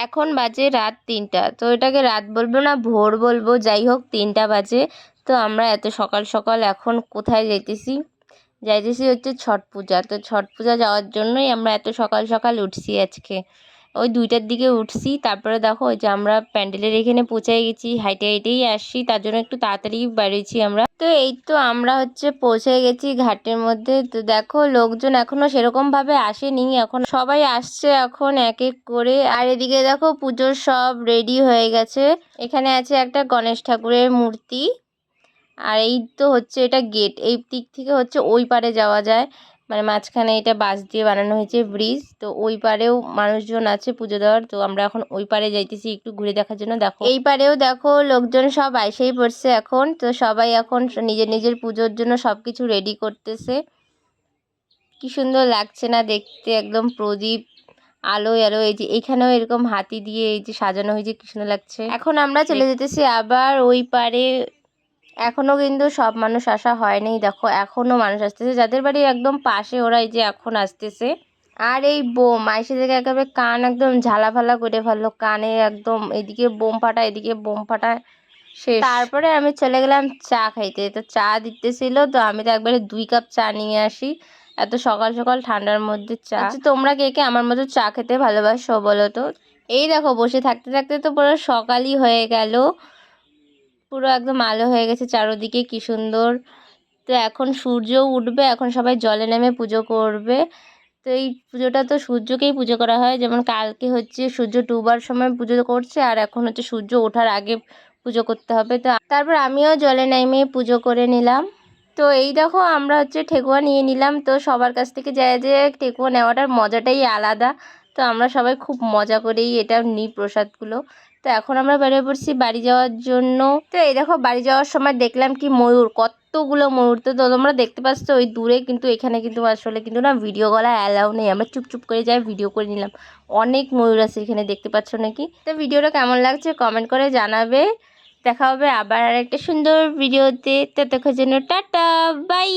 এখন বাজে রাত 3টা। তো এটাকে রাত বলবো না ভোর বলবো, যাই হোক 3টা বাজে। তো আমরা এত সকাল সকাল এখন কোথায় যাইতেছি হচ্ছে ছট পূজা। তো ছট পূজা যাওয়ার জন্যই আমরা এত সকাল সকাল উঠছি আজকে। ওই 2টার দিকে উঠছি। তারপরে দেখো ওই যে আমরা প্যান্ডেলের এখানে পৌঁছে গেছি, হাইটে হাইটেই আসছি, তার জন্য একটু তাড়াতাড়ি বেরিয়েছি আমরা। তো এই তো আমরা হচ্ছে পৌঁছে গেছি ঘাটের মধ্যে। তো দেখো লোকজন এখনো সেরকম ভাবে আসেনি, এখন সবাই আসছে এখন এক এক করে। আর এদিকে দেখো পুজোর সব রেডি হয়ে গেছে। এখানে আছে একটা গণেশ ঠাকুরের মূর্তি। আর এই তো হচ্ছে এটা গেট, এই দিক থেকে হচ্ছে ওই পারে যাওয়া যায়, মানে মাঝখানে এটা বাঁশ দিয়ে বানানো হয়েছে ব্রিজ। তো ওই পারেও মানুষজন আছে পুজো দেওয়ার। তো আমরা এখন ওই পারে যাইতেছি একটু ঘুরে দেখার জন্য। দেখো এই পারেও দেখো লোকজন সব আইসেই পড়ছে এখন। তো সবাই এখন নিজের নিজের পুজোর জন্য সব কিছু রেডি করতেছে। কি সুন্দর লাগছে না দেখতে, একদম প্রদীপ আলোয় আলো। এই যে এখানেও এরকম হাতি দিয়ে এই যে সাজানো হয়েছে, কি সুন্দর লাগছে। এখন আমরা চলে যেতেছি আবার ওই পারে। এখনো কিন্তু সব মানুষ আসা হয়নি, দেখো এখনো মানুষ আসতেছে, যাদের বাড়ি একদম পাশে ওরা এই যে এখন আসতেছে। আর এই বোম আইসে থেকে একেবারে কান একদম ঝালাফালা করে ফেললো, কানে একদম এদিকে বোম ফাটা এদিকে বোম ফাটা শেষ। তারপরে আমি চলে গেলাম চা খাইতে। তো চা দিতেছিল, তো আমি তো একবারে 2 কাপ চা নিয়ে আসি। এত সকাল সকাল ঠান্ডার মধ্যে চা। আচ্ছা তোমরা কে কে আমার মতো চা খেতে ভালোবাসো বলো তো। এই দেখো বসে থাকতে থাকতে তো পুরো সকালই হয়ে গেল, পুরো একদম আলো হয়ে গেছে চারোদিকে, কি সুন্দর। তো এখন সূর্য উঠবে, এখন সবাই জলে নেমে পুজো করবে। তো এই পুজোটা তো সূর্যকেই পুজো করা হয়, যেমন কালকে হচ্ছে সূর্য ডুবার সময় পুজো করছে, আর এখন হচ্ছে সূর্য ওঠার আগে পুজো করতে হবে। তো তারপর আমিও জলে নেমে পুজো করে নিলাম। তো এই দেখো আমরা হচ্ছে ঠেকুয়া নিয়ে নিলাম। তো সবার কাছ থেকে যায় যে ঠেকুয়া নেওয়াটার মজাটাই আলাদা। তো আমরা সবাই খুব মজা করেই এটা নিই প্রসাদগুলো। তো এখন আমরা বেরিয়ে পড়ছি বাড়ি যাওয়ার জন্য। তো এই দেখো বাড়ি যাওয়ার সময় দেখলাম কি ময়ূর, কতগুলো ময়ূর। তো তোমরা দেখতে পাচ্ছ ওই দূরে, কিন্তু এখানে কিন্তু আসলে কিন্তু না ভিডিও করা অ্যালাউ নেই, আমরা চুপচুপ করে যাই ভিডিও করে নিলাম। অনেক ময়ূর আছে এখানে, দেখতে পাচ্ছ নাকি। তো ভিডিওটা কেমন লাগছে কমেন্ট করে জানাবে। দেখা হবে আবার আরেকটা সুন্দর ভিডিওতে, ততক্ষণের জন্য টাটা বাই।